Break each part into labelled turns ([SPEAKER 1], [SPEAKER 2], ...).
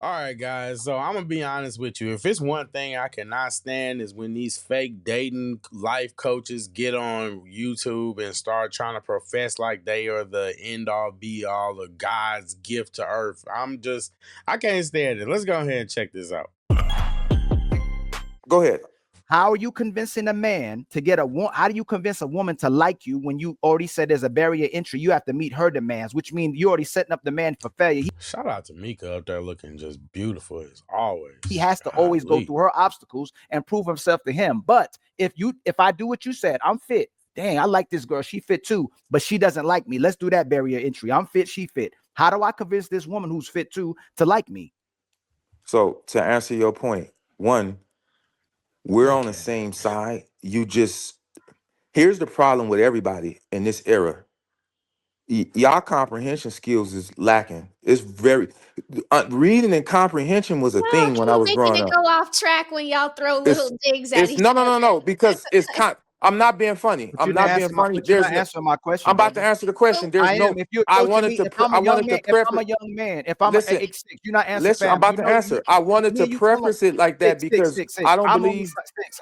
[SPEAKER 1] All right, guys. So I'm gonna be honest with you. If it's one thing I cannot stand is when these fake dating life coaches get on YouTube and start trying to profess like they are the end all be all of God's gift to earth. I can't stand it. Let's go ahead and check this out.
[SPEAKER 2] Go ahead.
[SPEAKER 3] How are you convincing a man to get how do you convince a woman to like you when you already said there's a barrier entry? You have to meet her demands, which means you're already setting up the man for failure.
[SPEAKER 1] Shout out to Mika up there looking just beautiful as always.
[SPEAKER 3] He has to always go through her obstacles and prove himself to him. But if I do what you said, I'm fit. Dang, I like this girl. She fit too, but she doesn't like me. Let's do that barrier entry. I'm fit, she fit. How do I convince this woman who's fit too to like me?
[SPEAKER 2] So to answer your point, one, we're on the same side. Here's the problem with everybody in this era. Y'all comprehension skills is lacking. It's very reading and comprehension was a thing when I was growing up.
[SPEAKER 4] Go off track when y'all throw little digs at each other.
[SPEAKER 2] No, because it's I'm not being funny. I'm not being funny.
[SPEAKER 3] You're not answering my question.
[SPEAKER 2] I'm about to answer the question. There's no. I wanted to. If I'm
[SPEAKER 3] a young man, if I'm
[SPEAKER 2] listen,
[SPEAKER 3] you're not answering.
[SPEAKER 2] Listen, I'm about to answer. I wanted to preface it like that because I don't believe.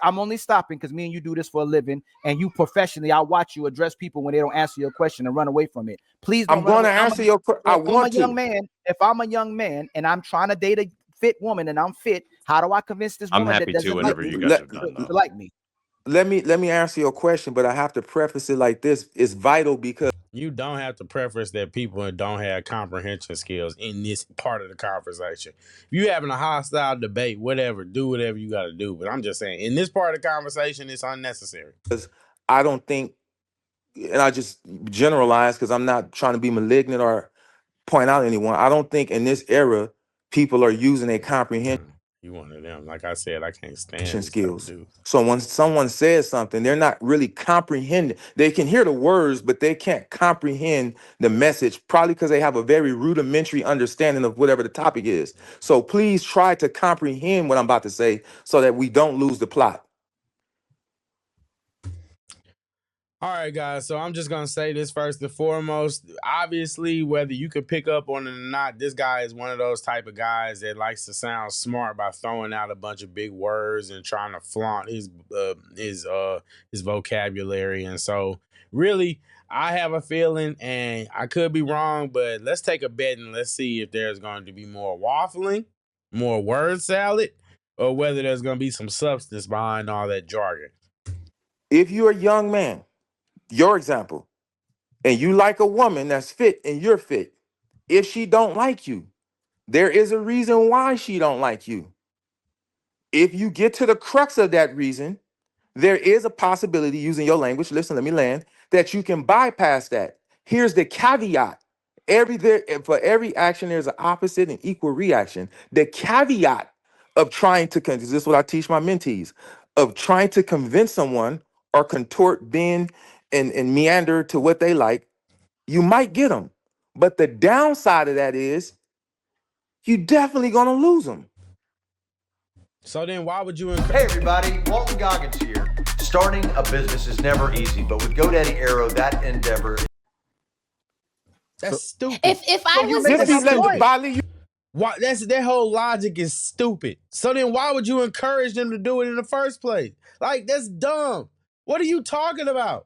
[SPEAKER 3] I'm only stopping because me and you do this for a living, and you professionally, I watch you address people when they don't answer your question and run away from it. Please don't.
[SPEAKER 2] I'm going to answer your question. I want to.
[SPEAKER 3] If I'm a young man and I'm trying to date a fit woman and I'm fit, how do I convince this woman that doesn't like me?
[SPEAKER 2] Let me answer your question, but I have to preface it like this. It's vital because
[SPEAKER 1] you don't have to preface that people don't have comprehension skills in this part of the conversation. If you having a hostile debate, whatever, do whatever you got to do. But I'm just saying, in this part of the conversation, it's unnecessary.
[SPEAKER 2] Because I don't think, and I just generalize because I'm not trying to be malignant or point out anyone. I don't think in this era people are using a comprehension.
[SPEAKER 1] You one of them. Like I said, I can't stand
[SPEAKER 2] skills. So when someone says something, they're not really comprehending. They can hear the words, but they can't comprehend the message, probably because they have a very rudimentary understanding of whatever the topic is. So please try to comprehend what I'm about to say so that we don't lose the plot.
[SPEAKER 1] All right, guys. So I'm just going to say this first and foremost. Obviously, whether you can pick up on it or not, this guy is one of those type of guys that likes to sound smart by throwing out a bunch of big words and trying to flaunt his vocabulary. And so really, I have a feeling, and I could be wrong, but let's take a bet and let's see if there's going to be more waffling, more word salad, or whether there's going to be some substance behind all that jargon.
[SPEAKER 2] If you're a young man, your example, and you like a woman that's fit and you're fit, if she don't like you, there is a reason why she don't like you. If you get to the crux of that reason, there is a possibility, using your language, listen, let me land, that you can bypass that. Here's the caveat. For every action, there's an opposite and equal reaction. The caveat of trying to, this is what I teach my mentees, of trying to convince someone or contort, bend, and meander to what they like, you might get them. But the downside of that is you definitely gonna lose them.
[SPEAKER 1] So then why would you
[SPEAKER 5] Hey everybody, Walton Goggins here. Starting a business is never easy, but with GoDaddy Arrow, that endeavor.
[SPEAKER 1] That's stupid.
[SPEAKER 4] If I was
[SPEAKER 1] their whole logic is stupid. So then why would you encourage them to do it in the first place? Like, that's dumb. What are you talking about?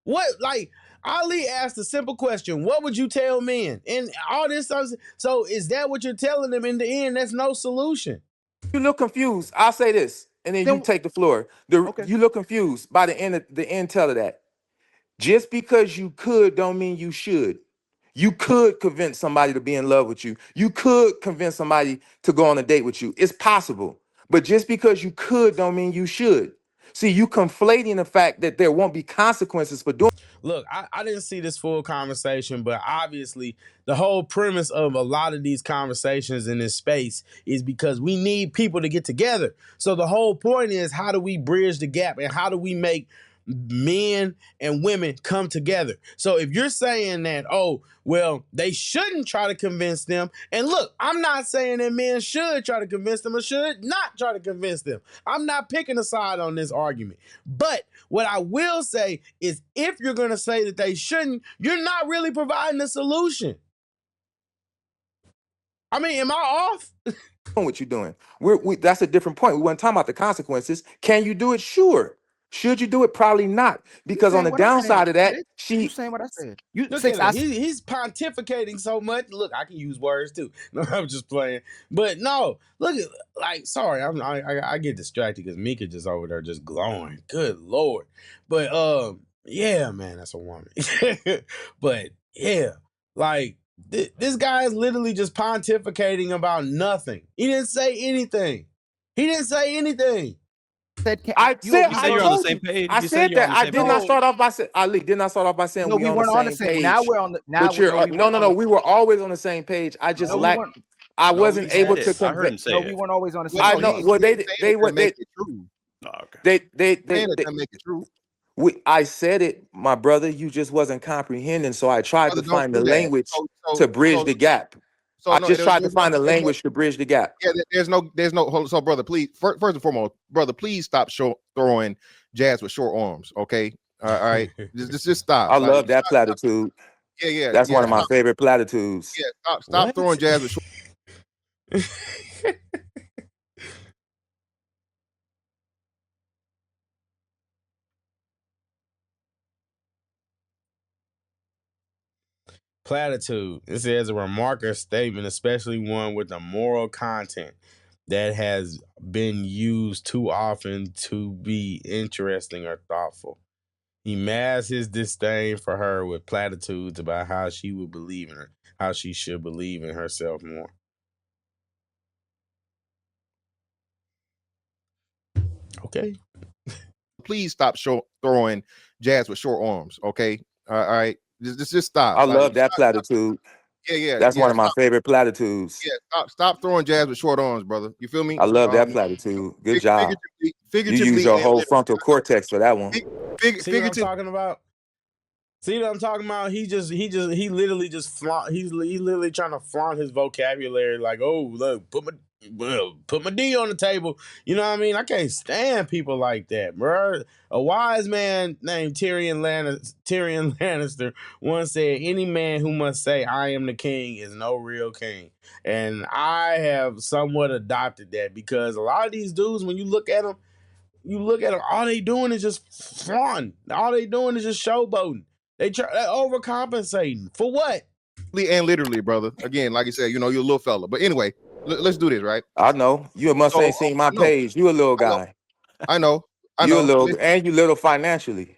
[SPEAKER 1] What, like, Ali asked a simple question. What would you tell men? And all this stuff. So is that what you're telling them in the end? That's no solution.
[SPEAKER 2] You look confused. I'll say this, and then you take the floor. You look confused by the end tell of that. Just because you could don't mean you should. You could convince somebody to be in love with you. You could convince somebody to go on a date with you. It's possible. But just because you could don't mean you should. See, you conflating the fact that there won't be consequences for doing.
[SPEAKER 1] Look, I didn't see this full conversation, but obviously the whole premise of a lot of these conversations in this space is because we need people to get together. So the whole point is, how do we bridge the gap and how do we make men and women come together? So if you're saying that, oh, well, they shouldn't try to convince them. And look, I'm not saying that men should try to convince them or should not try to convince them. I'm not picking a side on this argument. But what I will say is, if you're going to say that they shouldn't, you're not really providing a solution. I mean, am I off?
[SPEAKER 2] What you doing? That's a different point. We weren't talking about the consequences. Can you do it? Sure. Should you do it? Probably not. Because on the downside of that,
[SPEAKER 3] you saying what I said. You
[SPEAKER 1] look at him. He's pontificating so much. Look, I can use words too. No, I'm just playing. But no, look at sorry, I get distracted because Mika just over there just glowing. Good Lord. But yeah, man, that's a woman. But yeah, like this guy is literally just pontificating about nothing. He didn't say anything.
[SPEAKER 2] I said you're on the same page. I said that. I did not start off by saying Ali. Did not start off by saying we weren't on the same page.
[SPEAKER 3] Now we're on the. Now
[SPEAKER 2] no. We were always on the same page. I just lacked. I wasn't able to convey.
[SPEAKER 3] No, we weren't always on the same
[SPEAKER 2] page. I know. Well, they were. They make
[SPEAKER 6] it true.
[SPEAKER 2] I said it, my brother. You just wasn't comprehending. So I tried to find the language to bridge the gap. So I just tried to find a language to bridge the gap.
[SPEAKER 6] Yeah, there's no. So, brother, please, first and foremost, brother, please stop throwing jazz with short arms. Okay, all right, just stop.
[SPEAKER 2] I love that platitude.
[SPEAKER 6] Yeah,
[SPEAKER 2] that's one of my favorite platitudes.
[SPEAKER 6] Yeah, stop throwing jazz with short.
[SPEAKER 1] Platitude. It says a remark or statement, especially one with a moral content that has been used too often to be interesting or thoughtful. He masks his disdain for her with platitudes about how she would believe in her, how she should believe in herself more. Okay.
[SPEAKER 6] Please stop throwing jazz with short arms. Okay. All right. Just stop.
[SPEAKER 2] I love that platitude.
[SPEAKER 6] Yeah.
[SPEAKER 2] That's one of my favorite platitudes.
[SPEAKER 6] Yeah. Stop throwing jazz with short arms, brother. You feel me?
[SPEAKER 2] I love that platitude. Good job.
[SPEAKER 6] Figuratively,
[SPEAKER 2] you use your whole frontal cortex for that one.
[SPEAKER 1] See what I'm talking about? See what I'm talking about? He literally just flaunt. He literally trying to flaunt his vocabulary. Like, oh, look, put my D on the table. You know what I mean? I can't stand people like that, bro. A wise man named Tyrion Lannister once said, "Any man who must say I am the king is no real king." And I have somewhat adopted that because a lot of these dudes, when you look at them, all they doing is just flaunting. All they doing is just showboating. They're overcompensating for what?
[SPEAKER 6] And literally, brother. Again, like I said, you're a little fella. But anyway, let's do this, right?
[SPEAKER 2] I know. You must ain't seen my page. You a little guy.
[SPEAKER 6] I know.
[SPEAKER 2] You a little, and you little financially.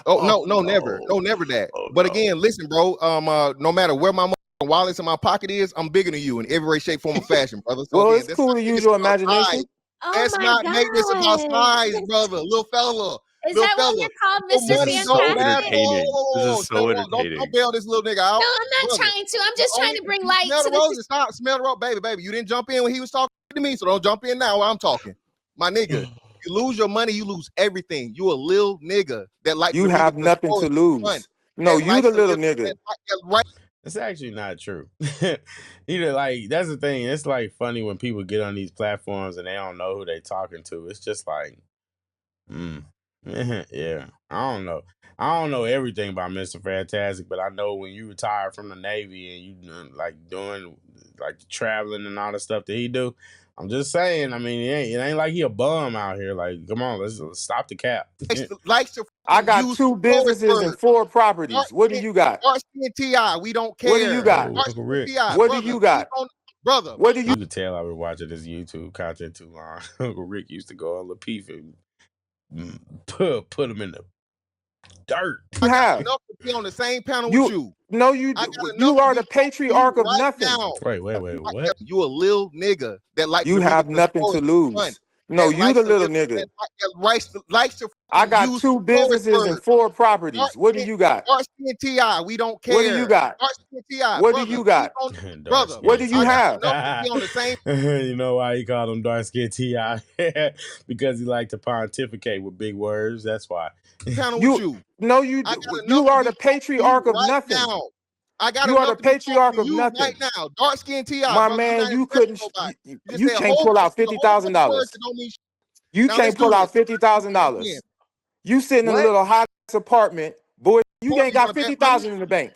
[SPEAKER 6] No, never. No, never that. But again, listen, bro. No matter where my wallets in my pocket is, I'm bigger than you in every way, shape, form, or fashion, brother. So
[SPEAKER 2] well, again, it's cool to use your imagination.
[SPEAKER 6] Let's not make this about size, brother. Little fella.
[SPEAKER 4] Is that what you're called, Mr. Fantastic?
[SPEAKER 6] This is so entertaining. Don't bail this little nigga out.
[SPEAKER 4] No, I'm not trying to. I'm just trying to bring light to
[SPEAKER 6] the Stop, smell the rose, baby. You didn't jump in when he was talking to me, so don't jump in now while I'm talking. My nigga, you lose your money, you lose everything. You a little nigga that like
[SPEAKER 2] you have nothing to lose. No, you the little nigga.
[SPEAKER 1] It's actually not true. Either that's the thing. It's like funny when people get on these platforms and they don't know who they talking to. It's just like, yeah, I don't know. I don't know everything about Mr. Fantastic, but I know when you retire from the Navy and you doing the traveling and all the stuff that he do. I'm just saying. I mean, it ain't like he a bum out here. Like, come on, let's stop the cap.
[SPEAKER 2] I got 2 businesses and 4 properties. What do you got?
[SPEAKER 6] T.I. We don't care.
[SPEAKER 2] What do you got? What do you got?
[SPEAKER 6] Brother,
[SPEAKER 2] what do you?
[SPEAKER 1] You can tell I've been watching this YouTube content too long. Uncle Rick used to go on Lapeef and put him in the dirt.
[SPEAKER 6] You have enough to be on the same panel with you.
[SPEAKER 2] No, you are the patriarch of nothing.
[SPEAKER 1] Wait, what?
[SPEAKER 6] You a little nigga that like
[SPEAKER 2] you have nothing to lose. No, you the little nigga. I got 2 businesses and 4 properties. What do you got?
[SPEAKER 6] T.I. We don't care.
[SPEAKER 2] What do you got? What do you got?
[SPEAKER 6] Brother,
[SPEAKER 2] what do you have?
[SPEAKER 1] You know why he called him dark skin T.I.? Because he liked to pontificate with big words. That's why.
[SPEAKER 2] You are the patriarch of nothing. You are the patriarch of nothing
[SPEAKER 6] right now. Dark skin T.I.
[SPEAKER 2] My man, you couldn't. You can't pull out $50,000. You can't pull out $50,000. You sitting in a little hot apartment, boy. You ain't got $50,000 in the bank.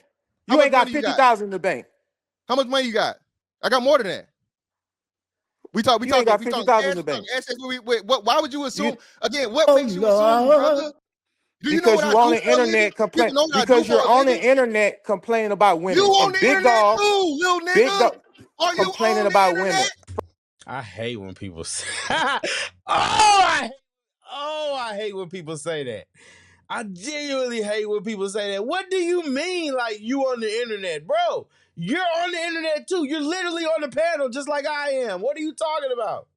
[SPEAKER 2] You ain't got $50,000 in the bank.
[SPEAKER 6] How much money you got? I got more than that. We talk.
[SPEAKER 2] You ain't got 50,000 in the bank.
[SPEAKER 6] Why would you assume? Again, what makes you assume, brother? Do you know
[SPEAKER 2] Because
[SPEAKER 6] what
[SPEAKER 2] you
[SPEAKER 6] I
[SPEAKER 2] on
[SPEAKER 6] do
[SPEAKER 2] the internet complaining. Because you're on the internet complaining about women.
[SPEAKER 6] You on
[SPEAKER 2] and
[SPEAKER 6] the
[SPEAKER 2] big
[SPEAKER 6] internet
[SPEAKER 2] dog,
[SPEAKER 6] too, little nigga.
[SPEAKER 2] big dog,
[SPEAKER 6] Are you
[SPEAKER 2] complaining
[SPEAKER 6] on the
[SPEAKER 2] about
[SPEAKER 6] internet?
[SPEAKER 2] women.
[SPEAKER 1] I hate when people say, I hate when people say that. I genuinely hate when people say that. What do you mean, like you on the internet, bro? You're on the internet too. You're literally on the panel just like I am. What are you talking about?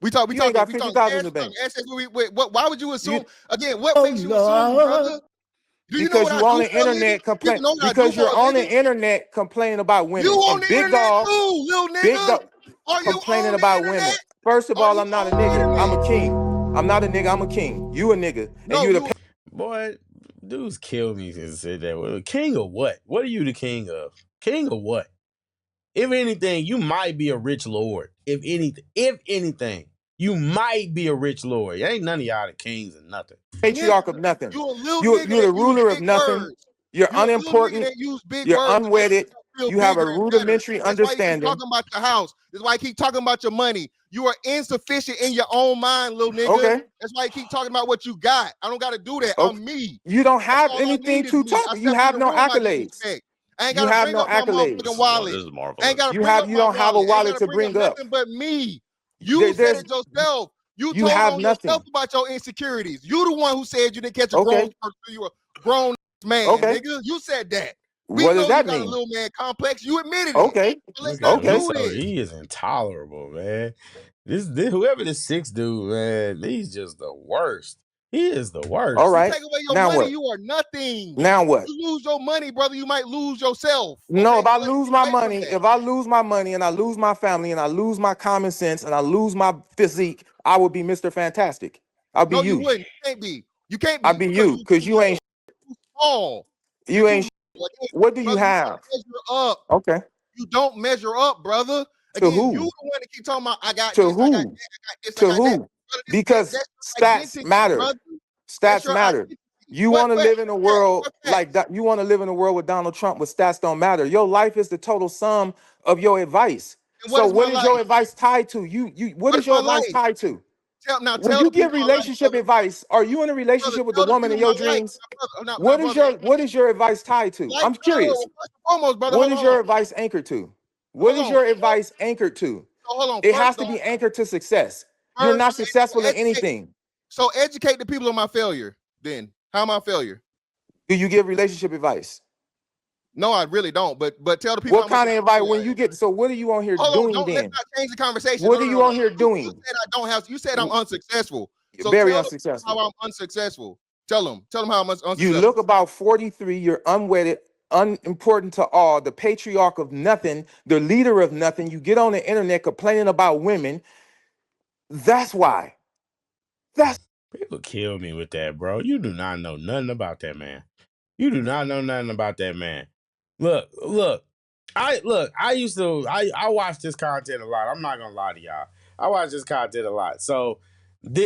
[SPEAKER 2] You ain't got 50,000 in the bank.
[SPEAKER 6] Why would you assume? Again, what makes you assume, brother? Do you know what I do?
[SPEAKER 2] Because you're on the internet complaining. Because you're on the internet complaining about women.
[SPEAKER 6] You on
[SPEAKER 2] and
[SPEAKER 6] the
[SPEAKER 2] big
[SPEAKER 6] internet
[SPEAKER 2] dog,
[SPEAKER 6] too, little
[SPEAKER 2] big
[SPEAKER 6] nigga.
[SPEAKER 2] dog,
[SPEAKER 6] Are you
[SPEAKER 2] complaining
[SPEAKER 6] on the
[SPEAKER 2] about
[SPEAKER 6] internet?
[SPEAKER 2] women. First of
[SPEAKER 6] Are
[SPEAKER 2] all,
[SPEAKER 6] you
[SPEAKER 2] I'm not a
[SPEAKER 6] on the
[SPEAKER 2] nigga. I'm a
[SPEAKER 6] internet?
[SPEAKER 2] king. I'm not a nigga. I'm a king. You a nigga, and
[SPEAKER 6] No,
[SPEAKER 2] you the
[SPEAKER 6] you
[SPEAKER 1] Boy, dudes kill me and say that. Well, king of what? What are you the king of? King of what? If anything, you might be a rich lord. If anything, you might be a rich lord. Ain't none of y'all the kings or nothing.
[SPEAKER 2] patriarch of nothing.
[SPEAKER 6] You a little
[SPEAKER 2] You're
[SPEAKER 6] nigga
[SPEAKER 2] the
[SPEAKER 6] that
[SPEAKER 2] ruler
[SPEAKER 6] use
[SPEAKER 2] of
[SPEAKER 6] big
[SPEAKER 2] nothing.
[SPEAKER 6] words.
[SPEAKER 2] You're
[SPEAKER 6] You a little nigga
[SPEAKER 2] unimportant.
[SPEAKER 6] that use big
[SPEAKER 2] You're
[SPEAKER 6] words.
[SPEAKER 2] unwedded.
[SPEAKER 6] Feel
[SPEAKER 2] You have a
[SPEAKER 6] bigger and better.
[SPEAKER 2] rudimentary
[SPEAKER 6] That's why you keep
[SPEAKER 2] understanding.
[SPEAKER 6] talking about your house. That's why you keep talking about your money. You are insufficient in your own mind, little nigga.
[SPEAKER 2] Okay.
[SPEAKER 6] That's why you keep talking about what you got. I don't got to do that.
[SPEAKER 2] Okay.
[SPEAKER 6] I'm me.
[SPEAKER 2] You don't
[SPEAKER 6] That's
[SPEAKER 2] have
[SPEAKER 6] all I
[SPEAKER 2] anything
[SPEAKER 6] need is
[SPEAKER 2] to
[SPEAKER 6] me.
[SPEAKER 2] talk.
[SPEAKER 6] I
[SPEAKER 2] You
[SPEAKER 6] step
[SPEAKER 2] have
[SPEAKER 6] in the
[SPEAKER 2] no
[SPEAKER 6] room, I get
[SPEAKER 2] accolades.
[SPEAKER 6] respect. I ain't
[SPEAKER 2] You
[SPEAKER 6] got to
[SPEAKER 2] have
[SPEAKER 6] bring
[SPEAKER 2] no
[SPEAKER 6] up my
[SPEAKER 2] accolades.
[SPEAKER 6] motherfucking wallet.
[SPEAKER 7] This is marvelous.
[SPEAKER 6] I ain't got to
[SPEAKER 2] You
[SPEAKER 6] bring up
[SPEAKER 2] you
[SPEAKER 6] my
[SPEAKER 2] don't have a
[SPEAKER 6] wallet. I ain't
[SPEAKER 2] wallet
[SPEAKER 6] got
[SPEAKER 2] to
[SPEAKER 6] to bring
[SPEAKER 2] bring
[SPEAKER 6] up
[SPEAKER 2] up.
[SPEAKER 6] nothing but me. You said it yourself. You
[SPEAKER 2] You
[SPEAKER 6] told
[SPEAKER 2] have
[SPEAKER 6] on
[SPEAKER 2] nothing.
[SPEAKER 6] yourself about your insecurities. You the one who said you didn't catch a
[SPEAKER 2] Okay.
[SPEAKER 6] grown person. You were a grown man,
[SPEAKER 2] Okay.
[SPEAKER 6] nigga. You said that. We
[SPEAKER 2] What does
[SPEAKER 6] know you
[SPEAKER 2] that
[SPEAKER 6] got a
[SPEAKER 2] mean?
[SPEAKER 6] little man complex. You admitted it.
[SPEAKER 2] Okay.
[SPEAKER 6] So let's
[SPEAKER 1] Look
[SPEAKER 6] not
[SPEAKER 1] at him.
[SPEAKER 2] Okay.
[SPEAKER 6] do this.
[SPEAKER 1] He is intolerable, man. This whoever this 6 dude, man, he's just the worst. He is the worst.
[SPEAKER 2] All right.
[SPEAKER 6] You take away your
[SPEAKER 2] Now
[SPEAKER 6] money,
[SPEAKER 2] what?
[SPEAKER 6] you are nothing.
[SPEAKER 2] Now what?
[SPEAKER 6] You lose your money, brother, you might lose yourself.
[SPEAKER 2] No,
[SPEAKER 6] Okay?
[SPEAKER 2] if I
[SPEAKER 6] Let's
[SPEAKER 2] lose
[SPEAKER 6] get
[SPEAKER 2] my
[SPEAKER 6] away from
[SPEAKER 2] money,
[SPEAKER 6] that.
[SPEAKER 2] if I lose my money and I lose my family and I lose my common sense and I lose my physique, I would be Mr. Fantastic. I'll be
[SPEAKER 6] No, you
[SPEAKER 2] you.
[SPEAKER 6] wouldn't. You can't be. You can't
[SPEAKER 2] I'll
[SPEAKER 6] be
[SPEAKER 2] be you because you ain't.
[SPEAKER 6] too small.
[SPEAKER 2] You
[SPEAKER 6] You're
[SPEAKER 2] ain't.
[SPEAKER 6] too small. Again,
[SPEAKER 2] What do you
[SPEAKER 6] brother,
[SPEAKER 2] have?
[SPEAKER 6] don't measure up.
[SPEAKER 2] Okay.
[SPEAKER 6] You don't measure up, brother.
[SPEAKER 2] To
[SPEAKER 6] Again, you the
[SPEAKER 2] who?
[SPEAKER 6] one that keep talking about I got
[SPEAKER 2] To
[SPEAKER 6] this, I got that, I
[SPEAKER 2] who?
[SPEAKER 6] got this, I
[SPEAKER 2] To
[SPEAKER 6] got that.
[SPEAKER 2] who?
[SPEAKER 6] Brother,
[SPEAKER 2] Because
[SPEAKER 6] that's your
[SPEAKER 2] stats
[SPEAKER 6] identity,
[SPEAKER 2] matter.
[SPEAKER 6] brother. That's
[SPEAKER 2] Stats
[SPEAKER 6] your
[SPEAKER 2] matter.
[SPEAKER 6] identity.
[SPEAKER 2] You
[SPEAKER 6] What
[SPEAKER 2] want to
[SPEAKER 6] facts?
[SPEAKER 2] live in a world
[SPEAKER 6] What
[SPEAKER 2] like
[SPEAKER 6] facts?
[SPEAKER 2] that. You want to live in a world with Donald Trump where stats don't matter. Your life is the total sum of your advice.
[SPEAKER 6] And
[SPEAKER 2] So
[SPEAKER 6] what is my
[SPEAKER 2] what is your
[SPEAKER 6] life?
[SPEAKER 2] advice tied to? What
[SPEAKER 6] What
[SPEAKER 2] is
[SPEAKER 6] is my
[SPEAKER 2] your advice
[SPEAKER 6] life?
[SPEAKER 2] tied to?
[SPEAKER 6] Now
[SPEAKER 2] When
[SPEAKER 6] tell
[SPEAKER 2] you
[SPEAKER 6] the
[SPEAKER 2] give
[SPEAKER 6] people my life,
[SPEAKER 2] relationship
[SPEAKER 6] brother.
[SPEAKER 2] advice, are you in a
[SPEAKER 6] Brother,
[SPEAKER 2] relationship with the
[SPEAKER 6] tell the
[SPEAKER 2] woman of
[SPEAKER 6] people
[SPEAKER 2] your
[SPEAKER 6] my life.
[SPEAKER 2] dreams?
[SPEAKER 6] Not my brother.
[SPEAKER 2] What is your advice tied to?
[SPEAKER 6] Life,
[SPEAKER 2] I'm curious.
[SPEAKER 6] first and foremost, brother.
[SPEAKER 2] What
[SPEAKER 6] Hold
[SPEAKER 2] is
[SPEAKER 6] on,
[SPEAKER 2] your advice anchored to? What
[SPEAKER 6] hold
[SPEAKER 2] is
[SPEAKER 6] on.
[SPEAKER 2] your advice anchored to?
[SPEAKER 6] Hold on.
[SPEAKER 2] It has
[SPEAKER 6] First,
[SPEAKER 2] to
[SPEAKER 6] though,
[SPEAKER 2] be anchored to success. You're
[SPEAKER 6] first,
[SPEAKER 2] not successful in
[SPEAKER 6] educate.
[SPEAKER 2] anything.
[SPEAKER 6] So educate the people on my failure. Then how am I a failure?
[SPEAKER 2] Do you give relationship advice?
[SPEAKER 6] No, I really don't. But tell the people
[SPEAKER 2] What
[SPEAKER 6] how much
[SPEAKER 2] kind of advice when you get? So what are you on here
[SPEAKER 6] Hold on,
[SPEAKER 2] doing
[SPEAKER 6] let's
[SPEAKER 2] then?
[SPEAKER 6] not change the conversation.
[SPEAKER 2] What are you on here
[SPEAKER 6] You
[SPEAKER 2] doing?
[SPEAKER 6] said I don't have. You said I'm unsuccessful. So
[SPEAKER 2] Very
[SPEAKER 6] tell them how
[SPEAKER 2] unsuccessful.
[SPEAKER 6] I'm unsuccessful. Tell them how I'm unsuccessful.
[SPEAKER 2] You look about 43. You're unwedded, unimportant to all, the patriarch of nothing, the leader of nothing. You get on the internet complaining about women. That's why. That's
[SPEAKER 1] People kill me with that, bro. You do not know nothing about that man. You do not know nothing about that man. Look. I watch this content a lot. I'm not gonna lie to y'all. I watch this content a lot. So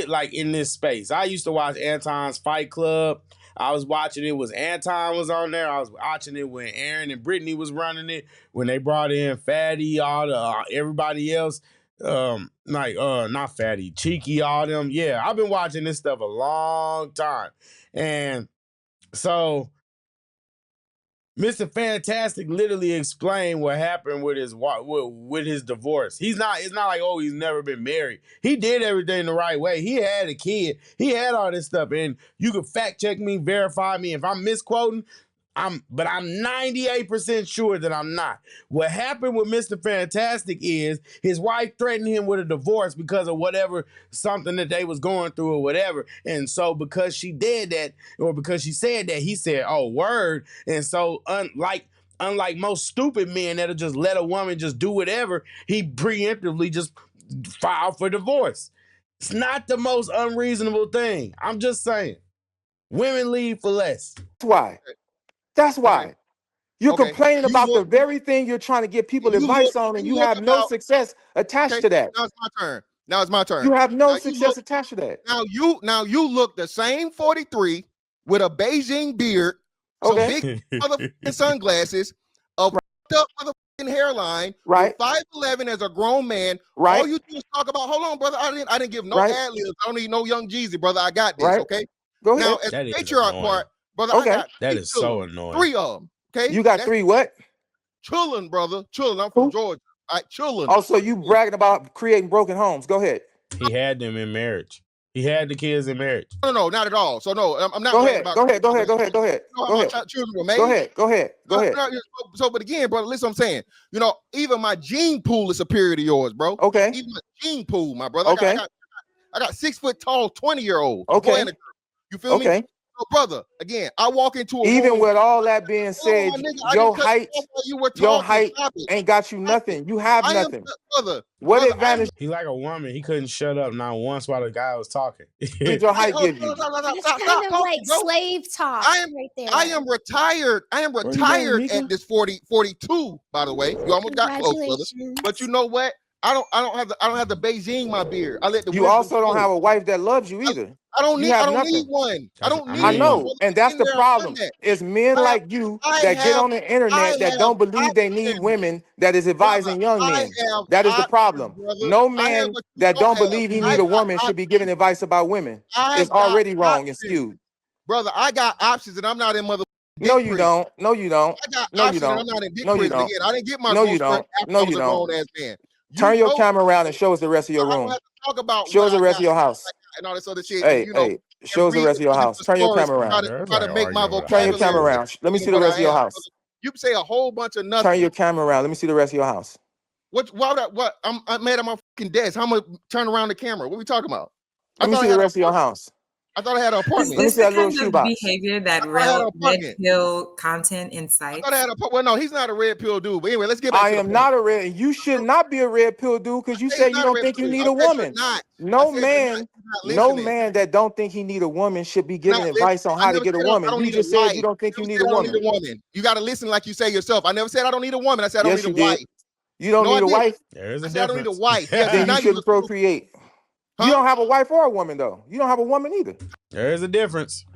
[SPEAKER 1] like in this space. I used to watch Anton's Fight Club. I was watching it was Anton was on there. I was watching it when Aaron and Brittany was running it. When they brought in Fatty, all the everybody else. Not Fatty, Cheeky, all them. Yeah, I've been watching this stuff a long time. And so Mr. Fantastic literally explained what happened with his divorce. It's not like, oh, he's never been married. He did everything the right way. He had a kid. He had all this stuff. And you can fact check me, verify me. If I'm misquoting, but I'm 98% sure that I'm not. What happened with Mr. Fantastic is his wife threatened him with a divorce because of whatever, something that they was going through or whatever. And so because she did that, or because she said that, he said, oh, word. And so unlike most stupid men that'll just let a woman just do whatever, he preemptively just filed for divorce. It's not the most unreasonable thing. I'm just saying. Women leave for less.
[SPEAKER 2] why. That's why.
[SPEAKER 6] Okay.
[SPEAKER 2] You're complaining about the
[SPEAKER 6] look,
[SPEAKER 2] very thing you're trying to give people advice on, and you have no success attached to that.
[SPEAKER 6] Now it's my turn. Now it's my turn.
[SPEAKER 2] You have no success attached to that.
[SPEAKER 6] Now you look the same 43 with a Beijing beard, some big motherfucking sunglasses, a up motherfucking hairline,
[SPEAKER 2] Right.
[SPEAKER 6] 5'11" as a grown man.
[SPEAKER 2] Right.
[SPEAKER 6] All you do is talk about. Hold on, brother. I didn't give no
[SPEAKER 2] Right.
[SPEAKER 6] ad libs. I don't need no Young Jeezy, brother. I got this.
[SPEAKER 2] Right.
[SPEAKER 6] Okay.
[SPEAKER 2] Go ahead.
[SPEAKER 6] Now, as
[SPEAKER 1] That
[SPEAKER 6] the
[SPEAKER 1] is
[SPEAKER 6] patriarch
[SPEAKER 1] annoying.
[SPEAKER 6] part, brother,
[SPEAKER 2] Okay.
[SPEAKER 6] I got
[SPEAKER 1] That is so annoying.
[SPEAKER 6] 3 of them. Okay.
[SPEAKER 2] You got 3 what?
[SPEAKER 6] Chillin', brother. Chillin'. I'm from
[SPEAKER 2] Who?
[SPEAKER 6] Georgia. Chillin'.
[SPEAKER 2] Oh, so you bragging about creating broken homes. Go ahead.
[SPEAKER 1] He had them in marriage. He had the kids in marriage.
[SPEAKER 6] No, not at all. So no, I'm not.
[SPEAKER 2] Go ahead.
[SPEAKER 6] About
[SPEAKER 2] Go ahead. Go ahead. Go ahead. Go ahead.
[SPEAKER 6] You know
[SPEAKER 2] Go
[SPEAKER 6] how
[SPEAKER 2] ahead.
[SPEAKER 6] my children were made?
[SPEAKER 2] Go ahead. Go ahead. Go ahead.
[SPEAKER 6] So, but again, brother, listen, what I'm saying. You know, even my gene pool is superior to yours, bro.
[SPEAKER 2] Okay.
[SPEAKER 6] Even my gene pool, my brother.
[SPEAKER 2] Okay.
[SPEAKER 6] I got 6 foot tall, 20-year-old.
[SPEAKER 2] Okay.
[SPEAKER 6] You feel me?
[SPEAKER 2] Okay.
[SPEAKER 6] So, brother, again, I walk into a
[SPEAKER 2] Even
[SPEAKER 6] room,
[SPEAKER 2] with all that being said, your height ain't got you nothing. You have nothing.
[SPEAKER 6] Brother.
[SPEAKER 2] What advantage
[SPEAKER 1] He like a woman. He couldn't shut up not once while the guy was talking.
[SPEAKER 2] did your height give you?
[SPEAKER 4] That's kind of like slave talk right there.
[SPEAKER 6] I am retired. I am retired at this 42, by the way. You almost got close, brother. But you know what? I don't have the Beijing my beard. I let the
[SPEAKER 2] You also don't have a wife that loves you either.
[SPEAKER 6] I don't need
[SPEAKER 2] nothing.
[SPEAKER 6] one. I don't need
[SPEAKER 2] I know,
[SPEAKER 6] one.
[SPEAKER 2] and that's the problem. It's men like you that get on the internet that don't believe they need women that is advising young men. That is the problem. No man that don't believe he need a woman should be giving advice about women. It's already wrong and skewed.
[SPEAKER 6] Brother, I got options and I'm not in mother.
[SPEAKER 2] No, you don't. No, you don't.
[SPEAKER 6] No, you don't. I'm not in dick prison again. I didn't get my
[SPEAKER 2] no, you don't. No, you don't. Turn your camera around and show us the rest of your room.
[SPEAKER 6] Talk about
[SPEAKER 2] show us the rest of your house.
[SPEAKER 6] And all this other shit.
[SPEAKER 2] Hey, hey, show us the rest of your house. Turn your camera around.
[SPEAKER 6] Try to make my vocabulary.
[SPEAKER 2] Turn your camera around. Let me see the rest of your house.
[SPEAKER 6] You say a whole bunch of nothing.
[SPEAKER 2] Turn your camera around. Let me see the rest of your house.
[SPEAKER 6] What? I'm mad at my fucking desk. How much? Turn around the camera. What are we talking about?
[SPEAKER 2] Let me see the rest of your house.
[SPEAKER 6] I thought I had an apartment.
[SPEAKER 7] Is this the kind of behavior that red pill content incites?
[SPEAKER 6] I thought I had well, no, he's not a red pill dude. But anyway, let's get back
[SPEAKER 2] to the point. Not a red. You should not be a red pill dude because you said you don't think you need a woman. No man that don't think he need a woman should be giving advice on how to get a woman. You just said you don't think you need a woman.
[SPEAKER 6] You got to listen like you say yourself. I never said I don't need a woman. I said I don't need a wife.
[SPEAKER 2] You don't need a wife?
[SPEAKER 1] There is a
[SPEAKER 6] difference. I don't need a wife.
[SPEAKER 2] Then you shouldn't procreate. Huh? You don't have a wife or a woman, though. You don't have a woman either.
[SPEAKER 1] There is a difference.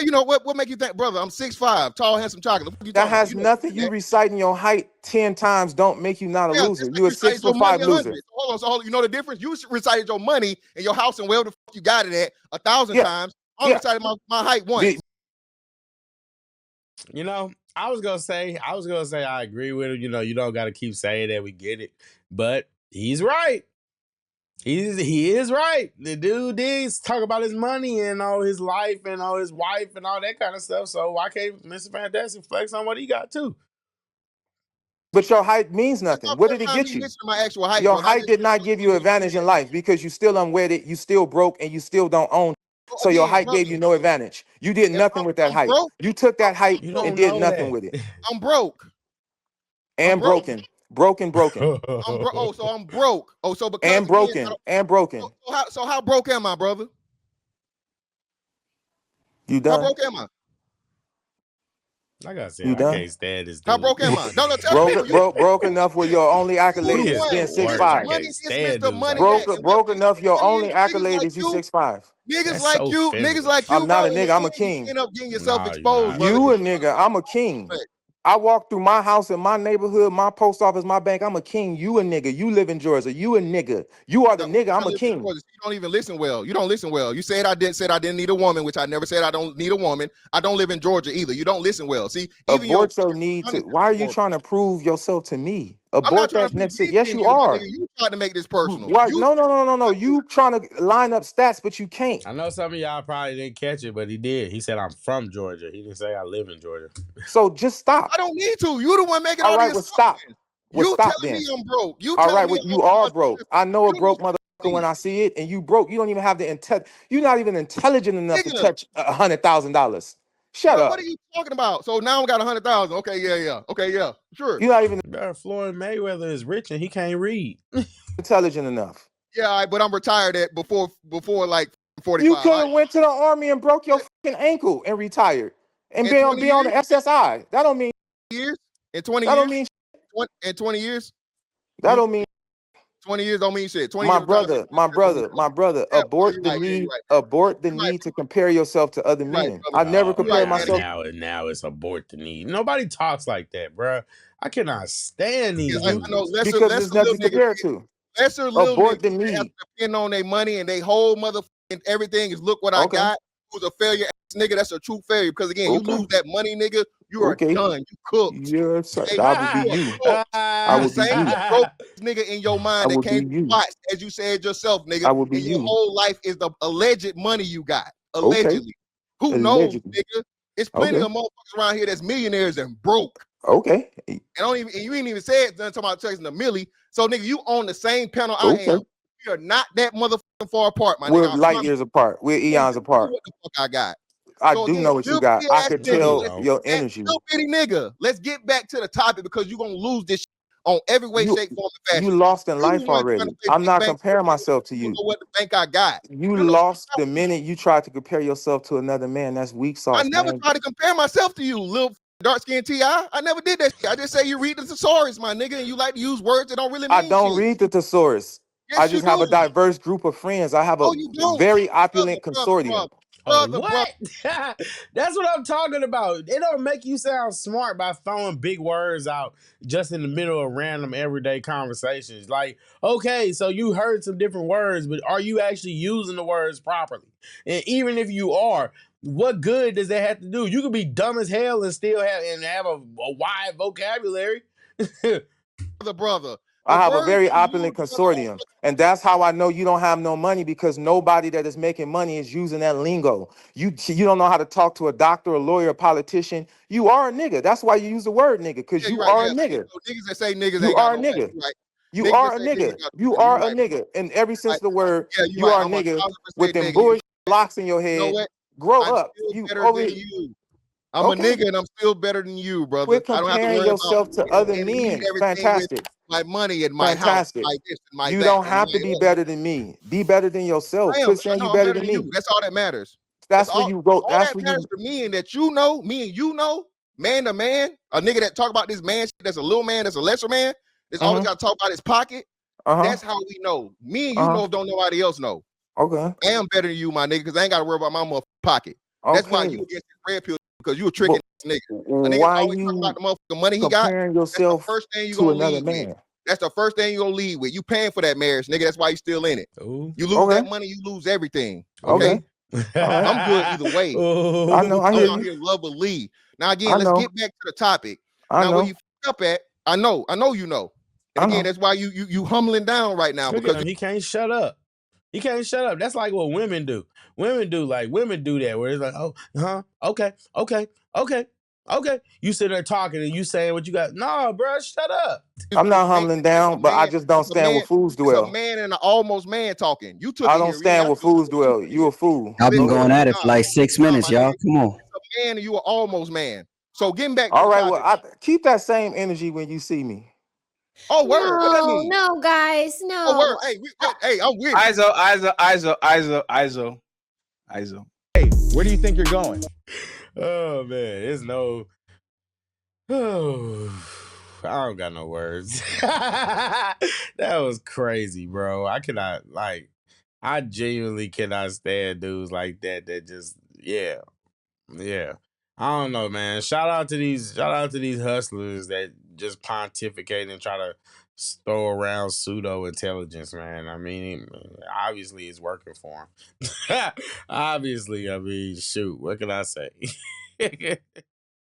[SPEAKER 6] You know what make you think, brother? I'm 6'5", tall, handsome chocolate.
[SPEAKER 2] That has nothing. You reciting your height 10 times don't make you not a loser. You a 6'5" loser.
[SPEAKER 6] So you know the difference? You recited your money and your house and wherever the fuck you got it at 1,000 times. I recited my height once.
[SPEAKER 1] You know, I was gonna say I agree with him. You know, you don't got to keep saying that. We get it, but he's right. He is right. The dude did talk about his money and all his life and all his wife and all that kind of stuff. So why can't Mr. Fantastic flex on what he got too?
[SPEAKER 2] But your height means nothing. What did it get you? Your height did not give you advantage in life because you still unwedded, you still broke, and you still don't own. So your height gave you no advantage. You did nothing with that height. You took that height and did nothing with it.
[SPEAKER 6] I'm broke.
[SPEAKER 2] And broken. Broken.
[SPEAKER 6] So I'm broke. Oh, so because
[SPEAKER 2] and broken. And broken.
[SPEAKER 6] So how broke am I, brother?
[SPEAKER 2] You done?
[SPEAKER 6] How broke am I?
[SPEAKER 1] Like I said, I can't stand this dude.
[SPEAKER 6] How broke am I? No,
[SPEAKER 2] broke enough where your only accolade is being 6'5". Broke enough your only accolade is you 6'5".
[SPEAKER 6] Niggas like you.
[SPEAKER 2] I'm not a nigga. I'm a king.
[SPEAKER 6] End up getting yourself exposed.
[SPEAKER 2] You a nigga. I'm a king. I walk through my house in my neighborhood, my post office, my bank. I'm a king. You a nigga. You live in Georgia. You a nigga. You are the nigga. I'm a king.
[SPEAKER 6] You don't even listen well. You don't listen well. You said I didn't need a woman, which I never said I don't need a woman. I don't live in Georgia either. You don't listen well. See,
[SPEAKER 2] abort your need to. Why are you trying to prove yourself to me? Abort that next shit. Yes, you are.
[SPEAKER 6] You trying to make this personal.
[SPEAKER 2] Why? No. You trying to line up stats, but you can't.
[SPEAKER 1] I know some of y'all probably didn't catch it, but he did. He said I'm from Georgia. He didn't say I live in Georgia.
[SPEAKER 2] So just stop.
[SPEAKER 6] I don't need to. You the one making
[SPEAKER 2] all right. Well, stop.
[SPEAKER 6] You
[SPEAKER 2] stop
[SPEAKER 6] telling me I'm broke. You
[SPEAKER 2] all right. Well, you are broke. I know a broke motherfucker when I see it, and you broke. You don't even have the intent. You're not even intelligent enough to touch $100,000. Shut up.
[SPEAKER 6] What are you talking about? So now I got 100,000. Okay, yeah. Okay, yeah, sure.
[SPEAKER 2] You're not even.
[SPEAKER 1] Floyd Mayweather is rich and he can't read.
[SPEAKER 2] Intelligent enough.
[SPEAKER 6] Yeah, but I'm retired at before like 45.
[SPEAKER 2] You could have went to the army and broke your fucking ankle and retired and be on the SSI. That don't mean
[SPEAKER 6] years. In 20
[SPEAKER 2] that
[SPEAKER 6] years.
[SPEAKER 2] Don't mean
[SPEAKER 6] in 20 years.
[SPEAKER 2] That don't mean.
[SPEAKER 6] 20 years don't mean shit. 20
[SPEAKER 2] My
[SPEAKER 6] years
[SPEAKER 2] brother,
[SPEAKER 6] yeah,
[SPEAKER 2] abort
[SPEAKER 6] you're
[SPEAKER 2] the
[SPEAKER 6] right, yeah,
[SPEAKER 2] need,
[SPEAKER 6] you're right.
[SPEAKER 2] abort the
[SPEAKER 6] You're right,
[SPEAKER 2] need to compare yourself to other
[SPEAKER 6] you're right,
[SPEAKER 2] men.
[SPEAKER 6] brother.
[SPEAKER 2] I never
[SPEAKER 6] You're
[SPEAKER 2] compared
[SPEAKER 6] right,
[SPEAKER 2] myself.
[SPEAKER 1] now it's abort the need. Nobody talks like that, bro. I cannot stand
[SPEAKER 6] Yeah,
[SPEAKER 1] these
[SPEAKER 6] I
[SPEAKER 1] dudes.
[SPEAKER 6] know lesser
[SPEAKER 2] Because there's
[SPEAKER 6] little
[SPEAKER 2] nothing to
[SPEAKER 6] niggas,
[SPEAKER 2] compare to.
[SPEAKER 6] lesser little niggas
[SPEAKER 2] Abort the
[SPEAKER 6] that have
[SPEAKER 2] need.
[SPEAKER 6] to depend on their money and they whole motherfucking everything is look what I
[SPEAKER 2] Okay.
[SPEAKER 6] got. Who's a failure ass nigga? That's a true failure. Because again, you
[SPEAKER 2] Okay.
[SPEAKER 6] lose that money, nigga, you are
[SPEAKER 2] Okay.
[SPEAKER 6] done. You cooked.
[SPEAKER 2] Yes, sir.
[SPEAKER 6] Okay?
[SPEAKER 2] I would be
[SPEAKER 6] You are
[SPEAKER 2] you.
[SPEAKER 6] cooked.
[SPEAKER 2] I
[SPEAKER 6] You the
[SPEAKER 2] would be
[SPEAKER 6] same
[SPEAKER 2] you.
[SPEAKER 6] broke nigga in your
[SPEAKER 2] I
[SPEAKER 6] mind that
[SPEAKER 2] would be
[SPEAKER 6] came to
[SPEAKER 2] you.
[SPEAKER 6] spots, as you said yourself, nigga.
[SPEAKER 2] I would be
[SPEAKER 6] And your
[SPEAKER 2] you.
[SPEAKER 6] whole life is the alleged money you got.
[SPEAKER 2] Okay.
[SPEAKER 6] Allegedly. Who knows,
[SPEAKER 2] Allegedly.
[SPEAKER 6] nigga? It's plenty
[SPEAKER 2] Okay.
[SPEAKER 6] of motherfuckers around here that's millionaires and broke.
[SPEAKER 2] Okay.
[SPEAKER 6] And you ain't even said nothing about chasing a milli. So nigga, you on the same panel I
[SPEAKER 2] Okay.
[SPEAKER 6] am. We are not that motherfucking far apart, my
[SPEAKER 2] We're
[SPEAKER 6] nigga.
[SPEAKER 2] light years apart. We're eons apart.
[SPEAKER 6] What the fuck I got?
[SPEAKER 2] I
[SPEAKER 6] So
[SPEAKER 2] do
[SPEAKER 6] again,
[SPEAKER 2] know what you
[SPEAKER 6] little
[SPEAKER 2] got.
[SPEAKER 6] bitty
[SPEAKER 2] I
[SPEAKER 6] ass
[SPEAKER 2] could
[SPEAKER 6] nigga,
[SPEAKER 1] No, you
[SPEAKER 2] tell
[SPEAKER 1] don't.
[SPEAKER 2] your
[SPEAKER 6] that
[SPEAKER 2] energy.
[SPEAKER 6] little bitty nigga. Let's get back to the topic because you're gonna lose this shit on every way,
[SPEAKER 2] You
[SPEAKER 6] shape, form, and
[SPEAKER 2] you
[SPEAKER 6] fashion.
[SPEAKER 2] lost in
[SPEAKER 6] You
[SPEAKER 2] life
[SPEAKER 6] the one trying
[SPEAKER 2] already.
[SPEAKER 6] to play
[SPEAKER 2] I'm
[SPEAKER 6] big
[SPEAKER 2] not
[SPEAKER 6] bank.
[SPEAKER 2] comparing myself to
[SPEAKER 6] You don't
[SPEAKER 2] you.
[SPEAKER 6] know what the bank I got.
[SPEAKER 2] You
[SPEAKER 6] You know,
[SPEAKER 2] lost the minute you tried to compare yourself to another man. That's weak
[SPEAKER 6] I
[SPEAKER 2] sauce,
[SPEAKER 6] never
[SPEAKER 2] man.
[SPEAKER 6] tried to compare myself to you, little dark skin Ti. I never did that shit. I just say you read the thesaurus, my nigga, and you like to use words that don't really
[SPEAKER 2] I
[SPEAKER 6] mean
[SPEAKER 2] don't
[SPEAKER 6] shit.
[SPEAKER 2] read the thesaurus. I
[SPEAKER 6] Yes, you
[SPEAKER 2] just have a
[SPEAKER 6] do.
[SPEAKER 2] diverse group of friends. I have a
[SPEAKER 6] Oh, you don't.
[SPEAKER 2] very opulent consortium.
[SPEAKER 6] Brother.
[SPEAKER 1] What? That's what I'm talking about. It don't make you sound smart by throwing big words out just in the middle of random everyday conversations. Like, okay, so you heard some different words, but are you actually using the words properly? And even if you are, what good does that have to do? You could be dumb as hell and still have a wide vocabulary.
[SPEAKER 6] Brother.
[SPEAKER 2] I have a
[SPEAKER 6] words
[SPEAKER 2] very
[SPEAKER 6] you
[SPEAKER 2] opulent
[SPEAKER 6] use, brother,
[SPEAKER 2] consortium. And that's how I know you don't have no money, because nobody that is making money is using that lingo. You don't know how to talk to a doctor, a lawyer, a politician. You are a nigga. That's why you use the word nigga, because
[SPEAKER 6] yeah,
[SPEAKER 2] you
[SPEAKER 6] you're right.
[SPEAKER 2] are a
[SPEAKER 6] Yeah.
[SPEAKER 2] nigga.
[SPEAKER 6] So niggas that say niggas
[SPEAKER 2] You
[SPEAKER 6] ain't got
[SPEAKER 2] are a
[SPEAKER 6] no money.
[SPEAKER 2] nigga.
[SPEAKER 6] You're right.
[SPEAKER 2] You
[SPEAKER 6] Niggas
[SPEAKER 2] are
[SPEAKER 6] that
[SPEAKER 2] a
[SPEAKER 6] say niggas
[SPEAKER 2] nigga.
[SPEAKER 6] got no
[SPEAKER 2] You
[SPEAKER 6] money.
[SPEAKER 2] are
[SPEAKER 6] You're
[SPEAKER 2] a
[SPEAKER 6] right.
[SPEAKER 2] nigga. In every sense of the word,
[SPEAKER 6] Yeah,
[SPEAKER 2] you
[SPEAKER 6] right.
[SPEAKER 2] are a
[SPEAKER 6] I'm
[SPEAKER 2] nigga
[SPEAKER 6] 1,000%
[SPEAKER 2] with them
[SPEAKER 6] nigga.
[SPEAKER 2] bullshit locks in your
[SPEAKER 6] You know
[SPEAKER 2] head.
[SPEAKER 6] what?
[SPEAKER 2] Grow
[SPEAKER 6] I'm
[SPEAKER 2] up.
[SPEAKER 6] still
[SPEAKER 2] You
[SPEAKER 6] better
[SPEAKER 2] over
[SPEAKER 6] than you. I'm a
[SPEAKER 2] okay.
[SPEAKER 6] nigga and I'm still better than you, brother.
[SPEAKER 2] Quit
[SPEAKER 6] I don't have to
[SPEAKER 2] comparing
[SPEAKER 6] worry about
[SPEAKER 2] yourself to other
[SPEAKER 6] and lead
[SPEAKER 2] men.
[SPEAKER 6] everything with
[SPEAKER 2] Fantastic.
[SPEAKER 6] my money and my house,
[SPEAKER 2] Fantastic.
[SPEAKER 6] my this and my
[SPEAKER 2] You
[SPEAKER 6] that.
[SPEAKER 2] don't
[SPEAKER 6] And
[SPEAKER 2] have to be better than me. Be better than yourself.
[SPEAKER 6] I am.
[SPEAKER 2] Quit saying
[SPEAKER 6] No,
[SPEAKER 2] you
[SPEAKER 6] I'm
[SPEAKER 2] better
[SPEAKER 6] better
[SPEAKER 2] than
[SPEAKER 6] than you.
[SPEAKER 2] me.
[SPEAKER 6] That's all that matters. That's
[SPEAKER 2] That's where you go.
[SPEAKER 6] all
[SPEAKER 2] That's
[SPEAKER 6] that
[SPEAKER 2] where
[SPEAKER 6] matters
[SPEAKER 2] you.
[SPEAKER 6] to me, and that you know, me and you know, man to man, a nigga that talk about this man shit, that's a little man, that's a lesser man, that's always got to talk about his pocket. That's how we know. Me and you know if don't nobody else know.
[SPEAKER 2] Okay.
[SPEAKER 6] I am better than you, my nigga, because I ain't got to worry about my motherfucking pocket. That's why you against this red pill, because you a tricking nigga. A nigga
[SPEAKER 2] Why
[SPEAKER 6] always talking
[SPEAKER 2] you
[SPEAKER 6] about the motherfucking money he got.
[SPEAKER 2] comparing
[SPEAKER 6] That's the
[SPEAKER 2] yourself
[SPEAKER 6] first thing you
[SPEAKER 2] to
[SPEAKER 6] gonna
[SPEAKER 2] another
[SPEAKER 6] lead with.
[SPEAKER 2] man?
[SPEAKER 6] That's the first thing you gonna lead with. You paying for that marriage, nigga. That's why you still in it.
[SPEAKER 1] Ooh.
[SPEAKER 6] You lose that money, you lose everything. Okay.
[SPEAKER 2] All right.
[SPEAKER 6] I'm good either way.
[SPEAKER 2] I know. I
[SPEAKER 6] I'm
[SPEAKER 2] hear
[SPEAKER 6] out
[SPEAKER 2] you.
[SPEAKER 6] here love or lead. Now again,
[SPEAKER 2] I
[SPEAKER 6] let's
[SPEAKER 2] know.
[SPEAKER 6] get back to the topic.
[SPEAKER 2] I
[SPEAKER 6] Now where
[SPEAKER 2] know.
[SPEAKER 6] you up at, I know you know. And again, that's why you humbling down right now,
[SPEAKER 1] Look
[SPEAKER 6] because
[SPEAKER 1] at him. He can't shut up. He can't shut up. That's like what women do. Women do that where it's like, oh, okay. You sit there talking and you saying what you got. No, bro, shut up.
[SPEAKER 2] I'm not humbling down, but I just don't stand where fools dwell.
[SPEAKER 6] It's a man and an almost man talking. You took
[SPEAKER 2] I
[SPEAKER 6] it
[SPEAKER 2] don't
[SPEAKER 6] here.
[SPEAKER 2] stand where fools dwell. You a fool.
[SPEAKER 8] I've been
[SPEAKER 2] Go
[SPEAKER 8] going
[SPEAKER 2] ahead.
[SPEAKER 8] at it for like 6 minutes, y'all. Come on.
[SPEAKER 6] It's a man and you are almost man. So getting back to
[SPEAKER 2] All
[SPEAKER 6] the
[SPEAKER 2] right.
[SPEAKER 6] topic.
[SPEAKER 2] Well, keep that same energy when you see me.
[SPEAKER 6] Oh, word. What that mean?
[SPEAKER 4] No, guys,
[SPEAKER 6] Oh, word.
[SPEAKER 4] no.
[SPEAKER 6] Hey, I'm with
[SPEAKER 3] ISO. Hey, where do you think you're going?
[SPEAKER 1] Oh man, it's no. Oh, I don't got no words. That was crazy, bro. I genuinely cannot stand dudes like that. That just, yeah. I don't know, man. Shout out to these hustlers that just pontificate and try to throw around pseudo intelligence, man. I mean, obviously it's working for them. Obviously, I mean, shoot, what can I say?